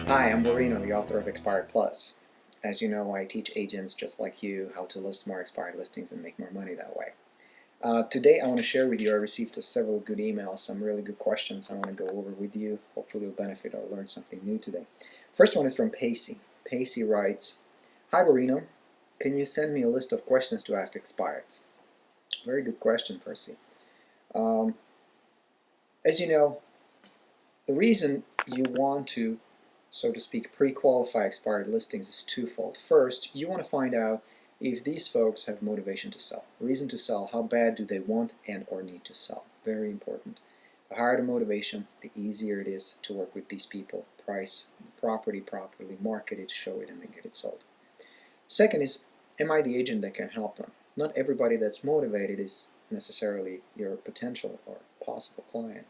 Hi, I'm Borino, the author of Expired Plus. As you know, I teach agents just like you how to list more expired listings and make more money that way. Today I want to share with you, I received several good emails, some really good questions I want to go over with you. Hopefully you'll benefit or learn something new today. First one is from Pacey. Pacey writes, "Hi Borino, can you send me a list of questions to ask expireds?" Very good question, Percy. Um, as you know, the reason you want to, so to speak, pre-qualify expired listings is twofold. First, you want to find out if these folks have motivation to sell. Reason to sell, how bad do they want and or need to sell? Very important. The higher the motivation, the easier it is to work with these people. Price the property properly, market it, show it, and then get it sold. Second is, am I the agent that can help them? Not everybody that's motivated is necessarily your potential or possible client.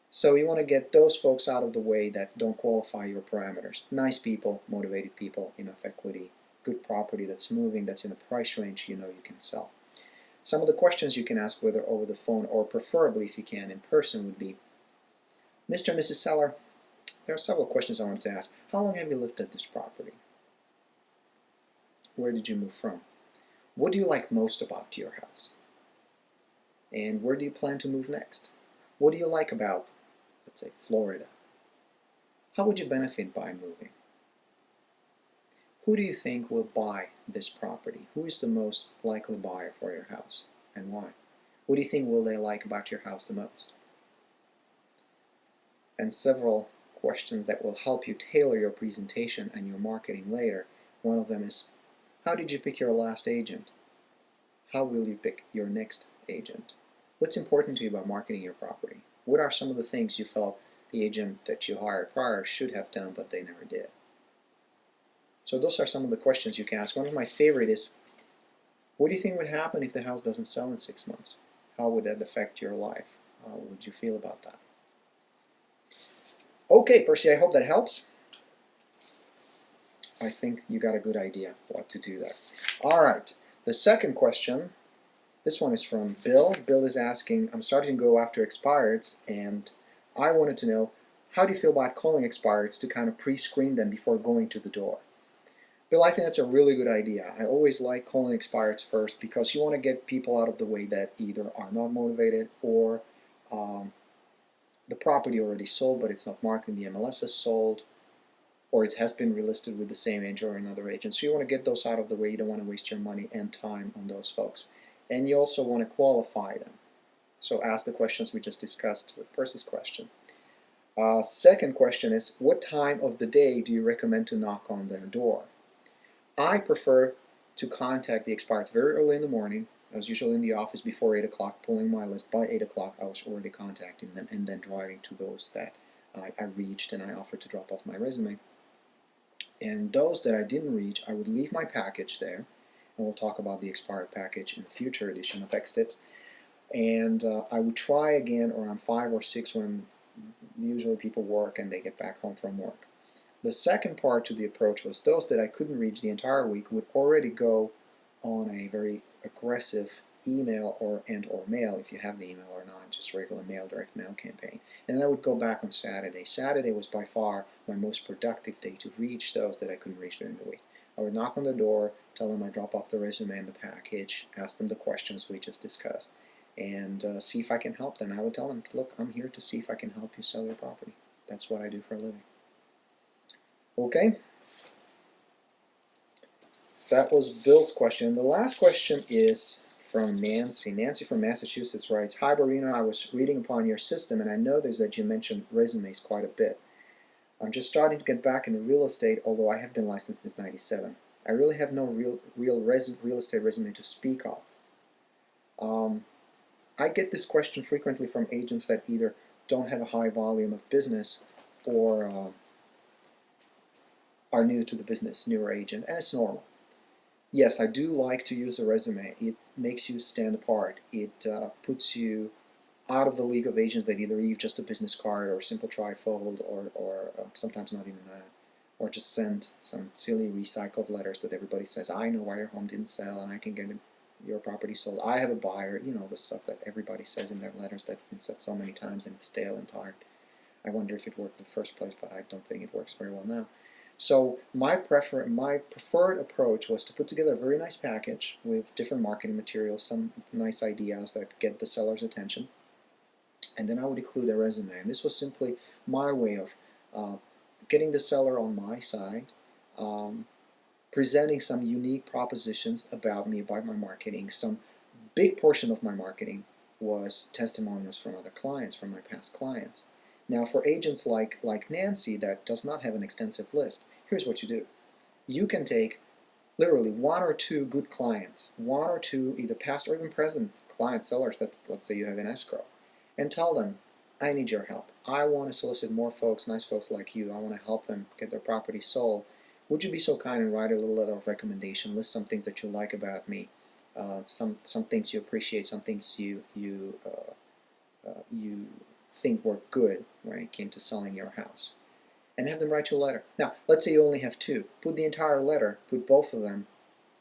So you want to get those folks out of the way that don't qualify your parameters. Nice people, motivated people, enough equity, good property that's moving, that's in a price range you know you can sell. Some of the questions you can ask, whether over the phone or preferably if you can in person, would be, Mr. and Mrs. Seller, there are several questions I wanted to ask. How long have you lived at this property? Where did you move from? What do you like most about your house? And where do you plan to move next? What do you like about, let's say, Florida? How would you benefit by moving? Who do you think will buy this property? Who is the most likely buyer for your house and why? What do you think will they like about your house the most? And several questions that will help you tailor your presentation and your marketing later. One of them is, how did you pick your last agent? How will you pick your next agent? What's important to you about marketing your property? What are some of the things you felt the agent that you hired prior should have done but they never did? So those are some of the questions you can ask. One of my favorite is, what do you think would happen if the house doesn't sell in 6 months? How would that affect your life? How would you feel about that? Okay, Percy, I hope that helps. I think you got a good idea what to do there. All right, the second question, this one is from Bill. Bill is asking, I'm starting to go after expireds, and I wanted to know, how do you feel about calling expireds to kind of pre-screen them before going to the door? Bill, I think that's a really good idea. I always like calling expireds first because you want to get people out of the way that either are not motivated or the property already sold but it's not marked in the MLS as sold, or it has been relisted with the same agent or another agent. So you want to get those out of the way. You don't want to waste your money and time on those folks. And you also want to qualify them. So ask the questions we just discussed with Percy's question. Second question is, what time of the day do you recommend to knock on their door? I prefer to contact the expireds very early in the morning. I was usually in the office before 8 o'clock pulling my list. By 8 o'clock I was already contacting them and then driving to those that I reached and I offered to drop off my resume. And those that I didn't reach, I would leave my package there, and we'll talk about the expired package in a future edition of XTips. And I would try again around 5 or 6 when usually people work and they get back home from work. The second part to the approach was those that I couldn't reach the entire week would already go on a very aggressive email or mail, if you have the email or not, just regular mail, direct mail campaign. And then I would go back on Saturday. Saturday was by far my most productive day to reach those that I couldn't reach during the week. I would knock on the door, tell them I drop off the resume and the package, ask them the questions we just discussed, and see if I can help them. I would tell them, look, I'm here to see if I can help you sell your property. That's what I do for a living. Okay, that was Bill's question. The last question is from Nancy. Nancy from Massachusetts writes, Hi Borino, I was reading upon your system and I noticed that you mentioned resumes quite a bit. I'm just starting to get back into real estate, although I have been licensed since '97. I really have no real estate resume to speak of. I get this question frequently from agents that either don't have a high volume of business or are new to the business, newer agent, and it's normal. Yes, I do like to use a resume. It makes you stand apart. It puts you out of the league of agents that either leave just a business card or simple trifold or sometimes not even that, or just send some silly recycled letters that everybody says, I know why your home didn't sell and I can get your property sold. I have a buyer. You know, the stuff that everybody says in their letters that have been said so many times and it's stale and tired. I wonder if it worked in the first place, but I don't think it works very well now. So my preferred approach was to put together a very nice package with different marketing materials, some nice ideas that get the seller's attention, and then I would include a resume. And this was simply my way of getting the seller on my side, presenting some unique propositions about me, about my marketing. Some big portion of my marketing was testimonials from other clients, from my past clients. Now, for agents like Nancy that does not have an extensive list, here's what you do. You can take literally one or two good clients, one or two either past or even present client sellers, let's say you have an escrow, and tell them, I need your help. I want to solicit more folks, nice folks like you. I want to help them get their property sold. Would you be so kind and write a little letter of recommendation, list some things that you like about me, some things you appreciate, some things you think were good when it came to selling your house, and have them write you a letter. Now, let's say you only have two. Put the entire letter, put both of them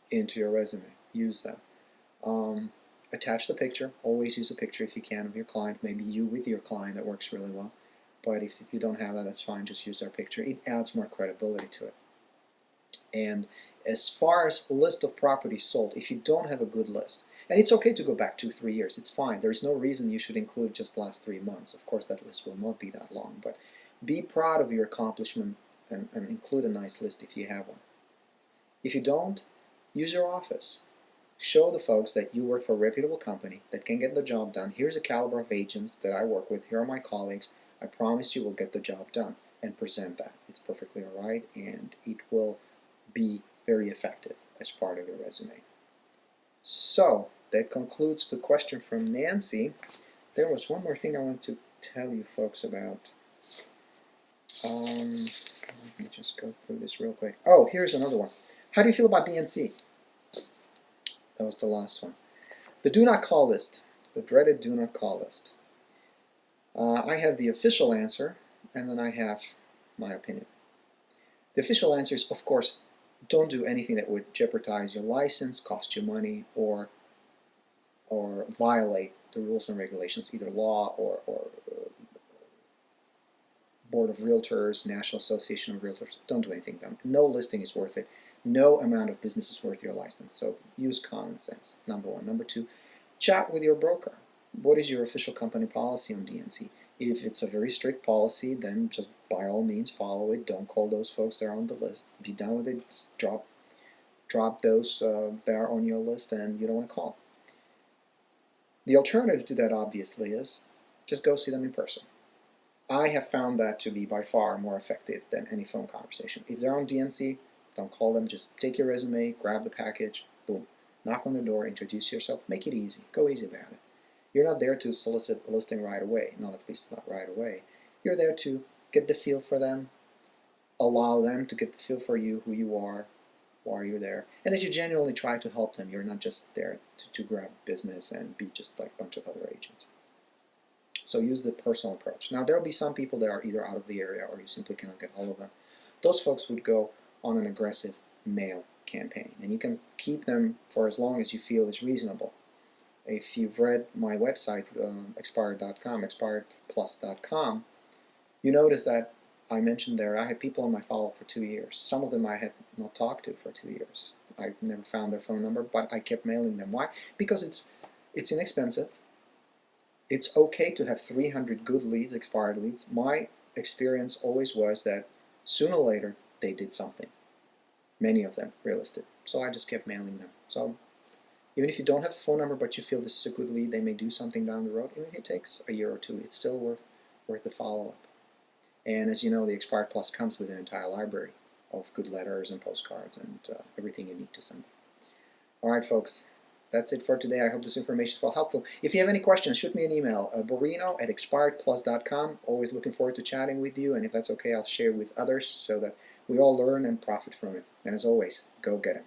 into your resume. Use them. Attach the picture. Always use a picture if you can of your client. Maybe you with your client. That works really well. But if you don't have that, that's fine. Just use their picture. It adds more credibility to it. And as far as a list of properties sold, if you don't have a good list, and it's okay to go back 2-3 years, it's fine. There's no reason you should include just the last 3 months. Of course, that list will not be that long, but be proud of your accomplishment and include a nice list if you have one. If you don't, use your office. Show the folks that you work for a reputable company that can get the job done. Here's a caliber of agents that I work with. Here are my colleagues. I promise you will get the job done, and present that. It's perfectly all right, and it will be very effective as part of your resume. So that concludes the question from Nancy. There was one more thing I wanted to tell you folks about. Let me just go through this real quick. Oh, here's another one. How do you feel about BNC? That was the last one. The do not call list, the dreaded do not call list. I have the official answer, and then I have my opinion. The official answer is, of course, don't do anything that would jeopardize your license, cost you money, or violate the rules and regulations, either law or Board of Realtors, National Association of Realtors. Don't do anything dumb. No listing is worth it. No amount of business is worth your license. So use common sense, number one. Number two, chat with your broker. What is your official company policy on DNC? If it's a very strict policy, then just by all means follow it. Don't call those folks that are on the list. Be done with it. Just drop those that are on your list and you don't want to call. The alternative to that, obviously, is just go see them in person. I have found that to be by far more effective than any phone conversation. If they're on DNC, don't call them. Just take your resume, grab the package, boom. Knock on the door, introduce yourself, make it easy. Go easy about it. You're not there to solicit a listing right away, at least not right away. You're there to get the feel for them, allow them to get the feel for you, who you are, why you're there, and that you genuinely try to help them. You're not just there to grab business and be just like a bunch of other agents. So use the personal approach. Now, there will be some people that are either out of the area or you simply cannot get hold of them. Those folks would go on an aggressive mail campaign, and you can keep them for as long as you feel is reasonable. If you've read my website, expired.com, expiredplus.com, you notice that I mentioned there I had people on my follow-up for 2 years. Some of them I had not talked to for 2 years. I never found their phone number, but I kept mailing them. Why? Because it's inexpensive. It's okay to have 300 good leads, expired leads. My experience always was that sooner or later they did something. Many of them real estate. So I just kept mailing them. So even if you don't have a phone number but you feel this is a good lead, they may do something down the road. Even if it takes a year or two, it's still worth the follow-up. And as you know, the Expired Plus comes with an entire library of good letters and postcards and everything you need to send them. All right, folks. That's it for today. I hope this information is well helpful. If you have any questions, shoot me an email, borino@expiredplus.com. Always looking forward to chatting with you, and if that's okay, I'll share with others so that we all learn and profit from it. And as always, go get it.